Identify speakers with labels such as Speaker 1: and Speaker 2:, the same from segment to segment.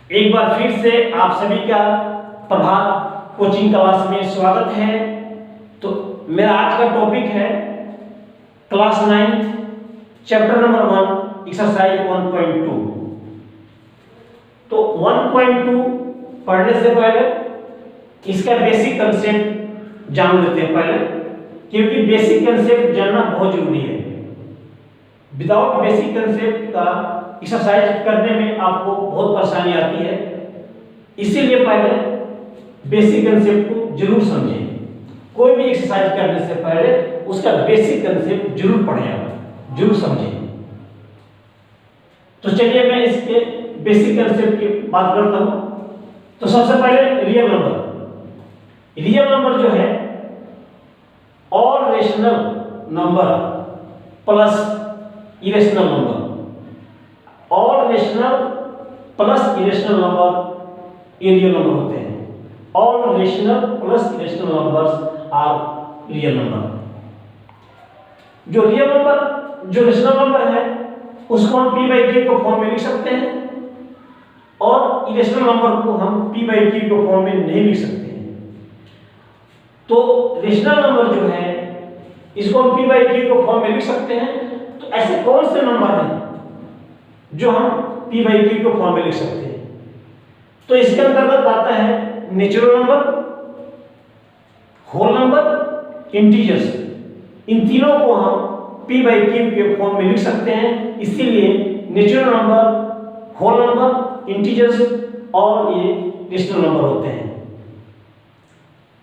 Speaker 1: एक बार फिर से आप सभी का प्रभात कोचिंग क्लास में स्वागत है। तो मेरा आज का टॉपिक है क्लास 9 चैप्टर नंबर 1 एक्सरसाइज 1.2। तो 1.2 पढ़ने से पहले इसका बेसिक कंसेप्ट जान लेते हैं पहले, क्योंकि बेसिक कंसेप्ट जानना बहुत जरूरी है। विदाउट बेसिक कंसेप्ट का एक्सरसाइज करने में आपको बहुत परेशानी आती है, इसीलिए पहले बेसिक कंसेप्ट को जरूर समझें। कोई भी एक्सरसाइज करने से पहले उसका बेसिक कंसेप्ट जरूर पढ़ें, आप जरूर समझें। तो चलिए मैं इसके बेसिक कंसेप्ट की बात करता हूं। तो सबसे पहले रियल नंबर जो है और rational number plus irrational number, और रेशनल प्लस इरेशनल नंबर ये रियल नंबर होते हैं। और rational plus irrational numbers are real number. जो रेशनल नंबर है उसको हम p/q को फॉर्म में लिख सकते हैं, और इरेशनल नंबर को हम p/q को फॉर्म में नहीं लिख सकते हैं। तो रेशनल नंबर जो है इसको हम p/q को फॉर्म में लिख सकते हैं। तो ऐसे कौन से नंबर हैं जो हम p/q को फॉर्म में लिख सकते हैं? तो इसके अंतर्गत आता है natural number, whole number, integers. इन तीनों को हम p/q के फॉर्म में लिख सकते हैं। इसीलिए natural number, whole number, integers और ये रेशनल नंबर होते हैं।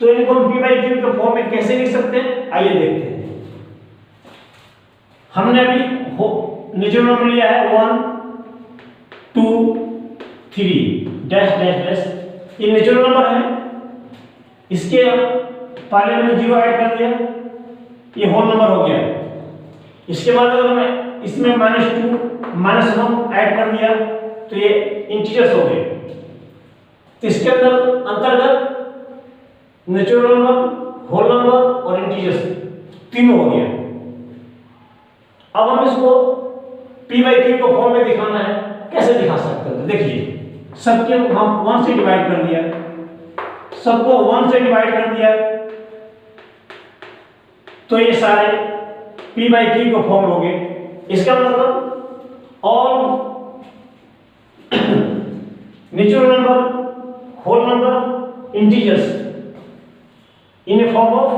Speaker 1: तो इनको हम p/q के फॉर्म में कैसे लिख सकते हैं, आइए देखते हैं। हमने अभी नेचुरल नंबर लिया है 1 2 3 डैश डैश डैश, ये नेचुरल नंबर है। इसके पहले हमने 0 ऐड कर दिया, ये होल नंबर हो गया। इसके बाद अगर मैं इसमें -2 -1 ऐड कर दिया तो ये इंटीजर्स हो गए। तो इसके अंतर्गत नेचुरल नंबर, होल नंबर और इंटीजर्स तीनों हो गया। अब हम इसको p/q को फॉर्म में दिखाना है, कैसे दिखा सकते हैं? देखिए, सबके हम 1 से डिवाइड कर दिया, सबको 1 से डिवाइड कर दिया, तो ये सारे p/q को फॉर्म हो गए। इसका मतलब all natural number, whole number, integers in a form of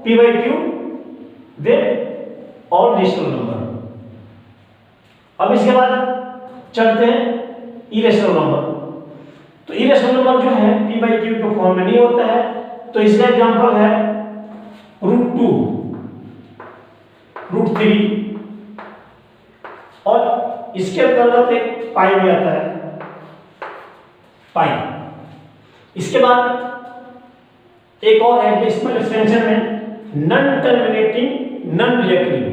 Speaker 1: p/q दे और रेशनल नंबर। अब इसके बाद चलते हैं इरेशनल नंबर। तो इरेशनल नंबर जो है p/q के फॉर्म में नहीं होता है। तो इसका एग्जांपल है √2, √3, और इसके अंतर्गत एक पाई भी आता है, पाई। इसके बाद एक और है डेसिमल एक्सटेंशन में non terminating non recurring.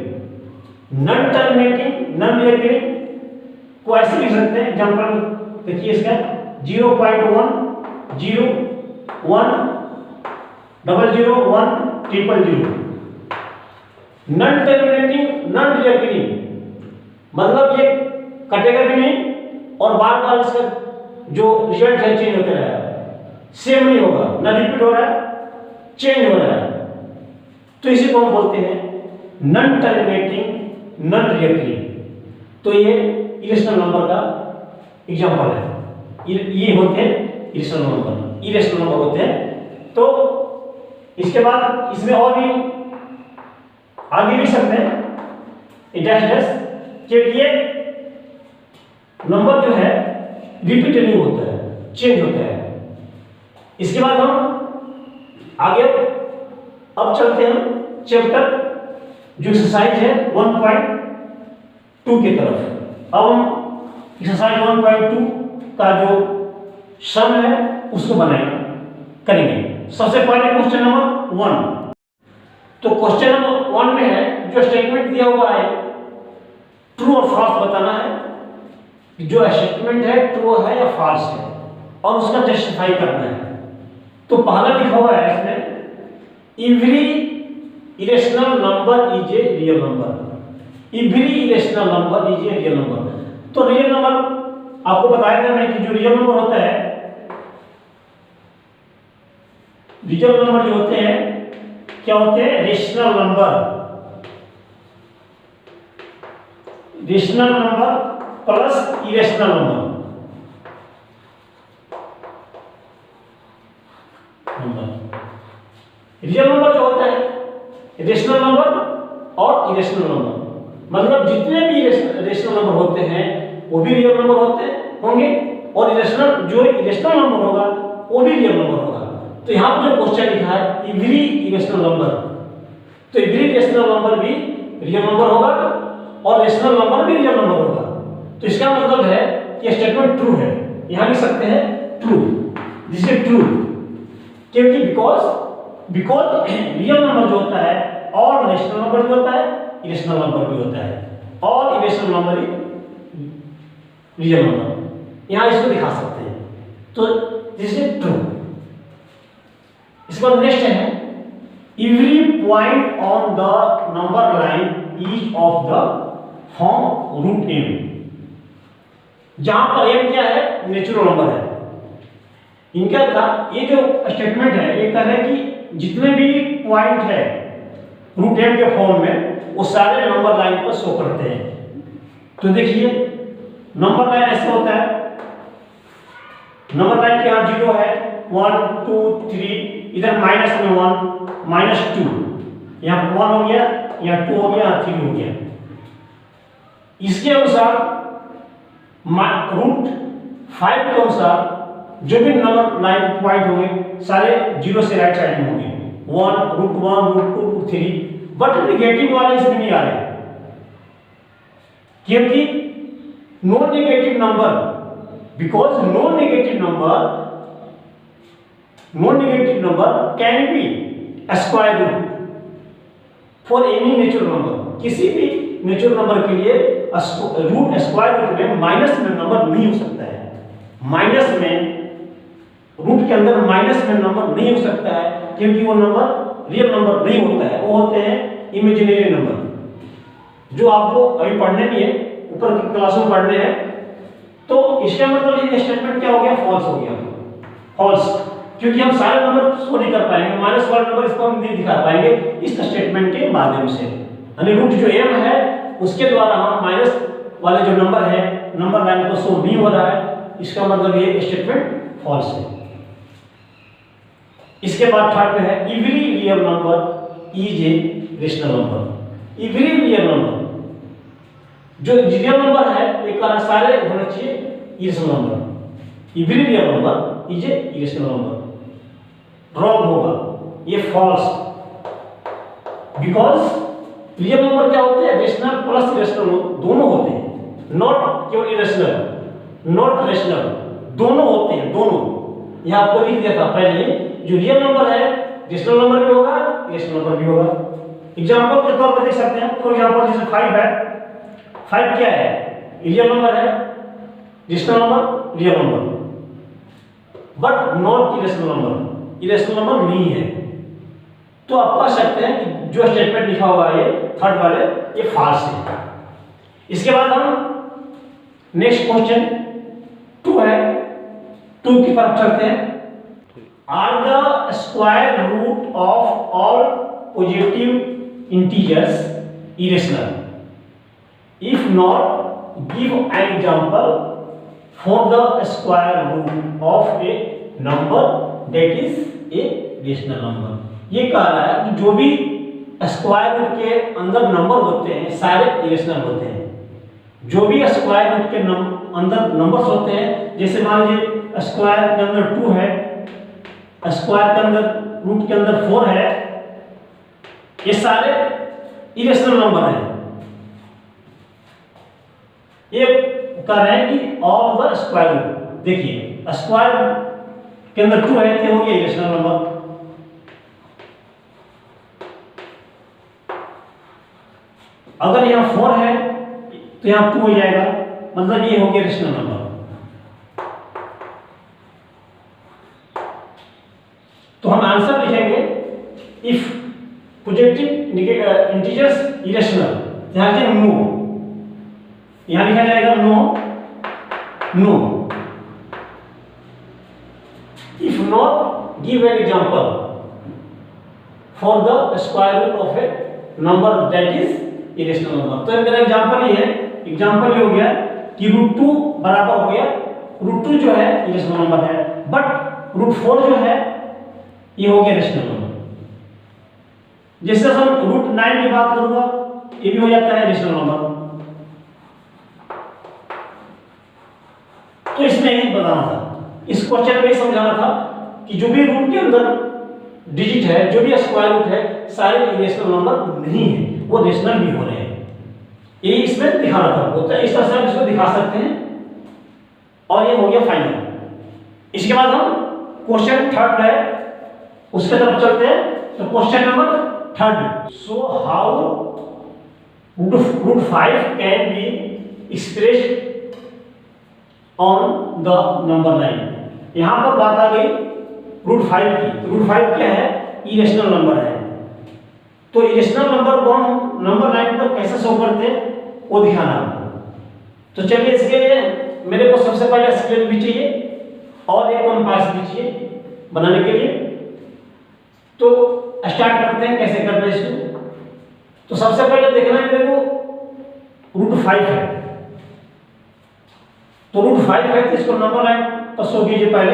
Speaker 1: Non terminating non recurring को ऐसे लिख सकते हैं, एग्जांपल देखिए इसका 0.1 0 1 00 1 000। नॉन टर्मिनेटिंग नॉन रिकरिंग मतलब ये कटेगा भी नहीं और बार बार इसका जो रिजल्ट है चेंज होता रहेगा, सेम नहीं होगा, ना रिपीट हो रहा है, चेंज हो रहा है। तो इसी को हम बोलते हैं नॉन टर्मिनेटिंग नॉन रिकरिंग। तो ये इरेशनल नंबर का एग्जांपल है। ये होते हैं इरेशनल नंबर होते हैं। तो इसके बाद इसमें और भी आगे लिख सकते हैं डैश डैश, क्योंकि ये नंबर जो है रिपीट नहीं होता है, चेंज होता है। इसके बाद हम आगे अब चलते हैं चैप्टर जो एक्सरसाइज है 1.2 की तरफ। अब हम एक्सरसाइज 1.2 का जो सम है उसको करेंगे। सबसे पहले क्वेश्चन नंबर 1। तो क्वेश्चन नंबर 1 में है जो स्टेटमेंट दिया हुआ है ट्रू और फॉल्स बताना है। जो स्टेटमेंट है ट्रू है या फॉल्स है और उसका जस्टिफाई करना है। तो पहला लिखा हुआ है इसमें every irrational number is a real number. Every irrational number is a real number. तो रियल नंबर आपको बताया था मैं कि जो रियल नंबर होता रियल नंबर जो होते हैं क्या होते हैं? Rational number. Rational number plus irrational number. Real number जो होता है रेशनल नंबर और इरेशनल नंबर, मतलब जितने भी रेशनल नंबर होते हैं वो भी रियल नंबर होंगे, और जो इरेशनल नंबर होगा वो भी रियल नंबर होगा। तो यहाँ पर जो क्वेश्चन लिखा है एवरी इरेशनल नंबर, तो एवरी रेशनल नंबर भी रियल नंबर होगा और रेशनल नंबर भी रियल नंबर होगा। तो इसका मतलब है कि स्टेटमेंट ट्रू है। यहाँ लिख सकते हैं ट्रू, दिस इज ट्रू, क्योंकि बिकॉज रियल नंबर जो होता है और रेशनल नंबर भी होता है, इरेशनल नंबर भी होता है, और इरेशनल नंबर ही रियल नंबर। यहाँ इसको दिखा सकते हैं, तो दिस इज ट्रू। इसके बाद नेक्स्ट है every point on the number line is of the form root M. जहां पर एम क्या है? नेचुरल नंबर है। इनका ये जो स्टेटमेंट है ये कह रहे हैं कि जितने भी पॉइंट है रूट एम के फॉर्म में वो सारे नंबर लाइन पर शो करते हैं। तो देखिए नंबर लाइन ऐसे होता है, नंबर लाइन के यहाँ 0 है, 1 2 3, इधर माइनस में 1 -2, यहाँ 1 हो गया, यहाँ 2 हो गया, 3 हो गया। इसके अनुसार रूट 5 के अनुसार जो भी नंबर लाइन पॉइंट होंगे सारे 0 से राइट साइड में होंगे, 1 √1 √2 √3, बट नेगेटिव वाले इसमें नहीं आ रहे, क्योंकि non negative number, because non negative number can be square root for any natural number. किसी भी नेचुरल नंबर के लिए रूट स्क्वायर रूट में माइनस में नंबर नहीं हो सकता है। माइनस में रूट के अंदर माइनस में नंबर नहीं हो सकता है, क्योंकि वो नंबर रियल नंबर नहीं होता है, वो होते हैं इमेजिनरी नंबर, जो आपको अभी पढ़ने नहीं है, ऊपर की क्लास में पढ़ने हैं। तो इसका मतलब ये स्टेटमेंट क्या हो गया? फॉल्स हो गया। फॉल्स, क्योंकि हम सारे नंबर शो नहीं कर पाएंगे, माइनस वाला नंबर इसको हम नहीं दिखा पाएंगे इस स्टेटमेंट के माध्यम से। यानी रूट जो एम है उसके द्वारा हम माइनस वाले जो नंबर है नंबर लाइन को शो नहीं हो रहा है, इसका मतलब ये स्टेटमेंट फॉल्स है। इसके बाद थर्ड में है every real number is a rational number. Every real number, जो रियल नंबर है एक सारे होने चाहिए irrational number. Every real number is a irrational number, wrong होगा, ये फॉल्स, बिकॉज रियल नंबर क्या होते हैं? रेशनल प्लस इरेशनल दोनों होते हैं, नॉट केवल इरेशनल, नॉट रेशनल, दोनों होते हैं, दोनों। यह आपको लिख दिया था पहले, जो रियल नंबर है रेशनल नंबर भी होगा, इरेशनल नंबर भी होगा। एग्जांपल के तौर पर देख सकते हैं, फॉर एग्जांपल जैसे 5 है, 5 क्या है? रियल नंबर है, rational number, real number, but not irrational number, irrational number नहीं है। तो आप कह सकते हैं कि जो स्टेटमेंट लिखा हुआ है ये थर्ड वाले ये फॉल्स है। इसके बाद हम नेक्स्ट क्वेश्चन 2 है, 2 की तरफ चलते हैं। Are the square root of all positive integers irrational? If not give an example for the square root of a number that is a rational number. ये कह रहा है कि जो भी स्क्वायर रूट के अंदर नंबर होते हैं सारे इरेशनल होते हैं। जो भी स्क्वायर रूट के अंदर नंबर्स होते हैं, जैसे मान लीजिए स्क्वायर के अंदर 2 है, स्क्वायर के अंदर रूट के अंदर 4 है, ये सारे इरेशनल नंबर हैं। ये कह रहे हैं कि ऑल द स्क्वायर रूट, देखिए स्क्वायर के अंदर 2 है तो हो गया इरेशनल नंबर, अगर यहाँ 4 है तो यहाँ 2 हो जाएगा, मतलब ये हो गया रेशनल नंबर। तो हम आंसर लिखेंगे इफ पॉजिटिव इंटीजर्स इरेशनल, यहाँ लिखेंगे नो, यहाँ लिखा जाएगा no. If not give an example, for the square root of a number that is irrational number. तो मेरा एग्जांपल ये है, एग्जांपल ये हो गया कि √2 बराबर हो गया, √2 जो है इरेशनल नंबर है, बट √4 जो है ये हो गया रेशनल नंबर। जैसे हम √9 की बात करूंगा, ये भी हो जाता है रेशनल नंबर। तो इसमें यही बताना था, इस क्वेश्चन में समझाना था कि जो भी रूट के अंदर डिजिट है, जो भी स्क्वायर रूट है, सारे इरेशनल नंबर नहीं है, वो रेशनल भी हो रहे हैं। यही इसमें दिखाना था। तो इस तरह से आप इसको दिखा सकते हैं। और ये हो गया फाइनल। इसके बाद हम क्वेश्चन थर्ड है उसके तरफ चलते हैं। तो question number third, so how √5 can be expressed on the number line. यहां पर बात आ गई √5 की। √5 क्या है? इरेशनल नंबर है। तो इरेशनल नंबर को हम नंबर लाइन पर कैसे शो करते हैं वो दिखाना आपको। तो चलिए, इसके लिए मेरे को सबसे पहले स्केल भी चाहिए और एक कंपास भी चाहिए बनाने के लिए। तो स्टार्ट करते हैं, कैसे करना है इसको। तो सबसे पहले देखना है मेरे को √5 है। तो √5 है तो इसको नंबर लाइन पर शो कीजिए। पहले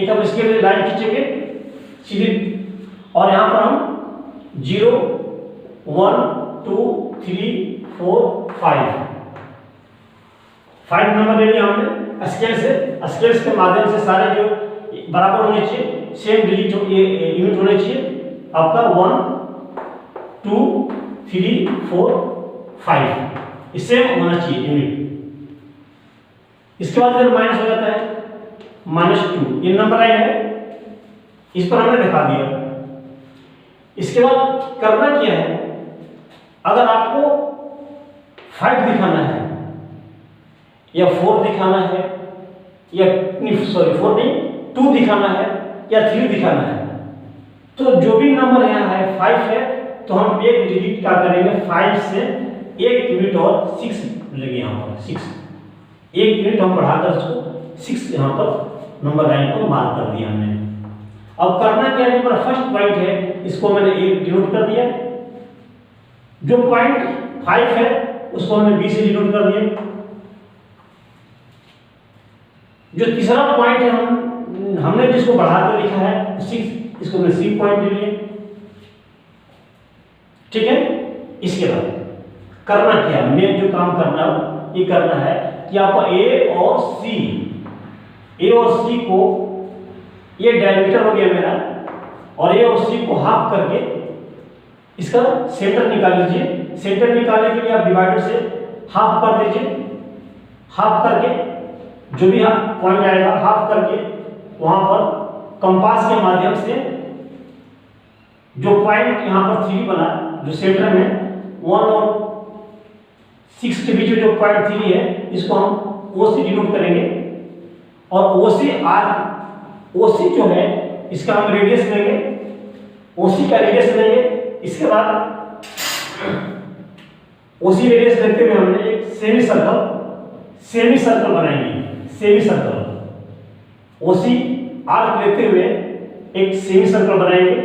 Speaker 1: एक हम इसके लिए लाइन खींचेंगे सीधी, और यहां पर हम 0 1 2 3 4 5 नंबर ले लिया हमने स्केल से। स्केल के माध्यम से सारे जो बराबर होने चाहिए, सेम डिजिट यूनिट होने चाहिए। आपका 1 2 3 4 5 सेम होना चाहिए यूनिट। इसके बाद फिर माइनस हो जाता है -2, ये नंबर लाइन है, इस पर हमने दिखा दिया। इसके बाद करना क्या है, अगर आपको 5 दिखाना है या 4 दिखाना है या 2 दिखाना है या 3 दिखाना है, तो जो भी नंबर यहाँ है 5 है, तो हम एक डिजिट क्या करेंगे, 5 से एक यूनिट और 6 लेंगे। यहाँ पर 6 एक यूनिट हम बढ़ाकर उसको 6 यहाँ पर नंबर लाइन को मार्क कर दिया हमने। अब करना क्या है, मेरा फर्स्ट पॉइंट है, इसको मैंने एक डिनोट कर दिया। जो पॉइंट 5 है उसको हमने B से डिनोट कर दिया। जो तीसरा पॉइंट है हमने जिसको बढ़ाकर लिखा है 6, इसको हमने C पॉइंट ले लिया। ठीक है। इसके बाद करना क्या, मेन जो काम करना ये करना है कि आपको A और C को, ये डायमीटर हो गया मेरा, और A और C को हाफ करके इसका सेंटर निकाल लीजिए। सेंटर निकालने के लिए आप डिवाइडर से हाफ कर दीजिए। हाफ करके जो भी पॉइंट आएगा, हाफ करके वहां पर कंपास के माध्यम से जो पॉइंट यहाँ पर 3 बना, जो सेंटर में 1 और 6 के बीच में जो पॉइंट 3 है, इसको हम OC डिनोट करेंगे। और OC जो है इसका हम रेडियस लेंगे, OC का रेडियस लेंगे। इसके बाद OC रेडियस लेते हुए हमने एक सेमी सर्कल बनाएंगे। सेमी सर्कल OC आर्क लेते हुए एक सेमी सर्कल बनाएंगे।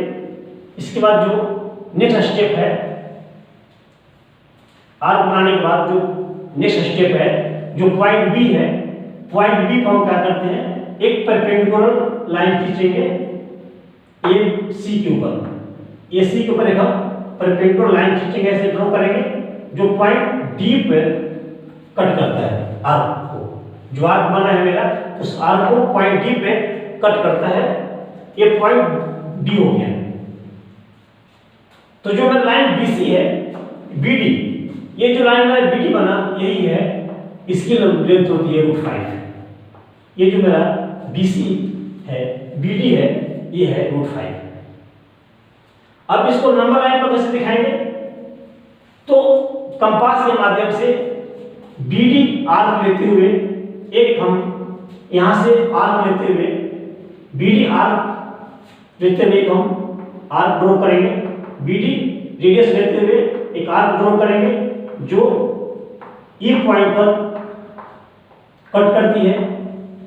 Speaker 1: इसके बाद जो नेक्स्ट स्टेप है, आर्क बनाने के बाद जो नेक्स्ट स्टेप है, जो पॉइंट B है, पॉइंट B को हम क्या करते हैं, एक परपेंडिकुलर लाइन खींचेंगे AC के ऊपर। AC के ऊपर एक हम परपेंडिकुलर लाइन खींचेंगे, ऐसे ड्रॉ करेंगे, जो पॉइंट D पे कट करता है आर्क को। जो आर्क बना है मेरा, उस आर्क को पॉइंट D पे कट करता है। ये पॉइंट D हो गया। तो जो मेरा लाइन BC है, BD, ये जो लाइन मेरा BD बना, यही है, इसकी लेंथ होती है √5। ये जो मेरा BC है, BD है, ये है √5। अब इसको नंबर लाइन पर कैसे दिखाएंगे, तो कंपास के माध्यम से BD आर्क लेते हुए एक हम यहां से आर्क लेते हुए, BD आर्क लेते हुए एक हम आर्क ड्रॉ करेंगे। BD रेडियस लेते हुए एक आर्क ड्रॉ करेंगे, जो E पॉइंट पर कट करती है।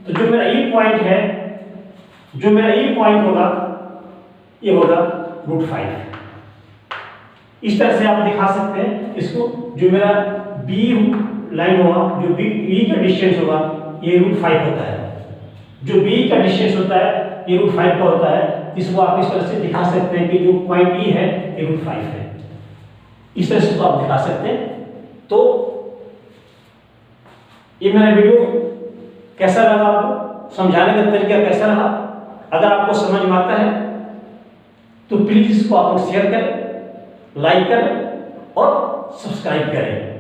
Speaker 1: तो जो मेरा E पॉइंट है, जो मेरा E पॉइंट होगा, ये होगा √5। इस तरह से आप दिखा सकते हैं इसको। जो मेरा बी लाइन होगा, जो बी का डिस्टेंस होगा ये √5 होता है। जो बी का डिस्टेंस होता है ये √5 का होता है। इसको आप इस तरह से दिखा सकते हैं कि जो पॉइंट ई है ये √5 है। इस तरह से आप दिखा सकते हैं। तो ये मेरा वीडियो कैसा लगा, आपको समझाने का तरीका कैसा रहा? अगर आपको समझ में आता है तो प्लीज इसको आप शेयर करें, लाइक करें और सब्सक्राइब करें।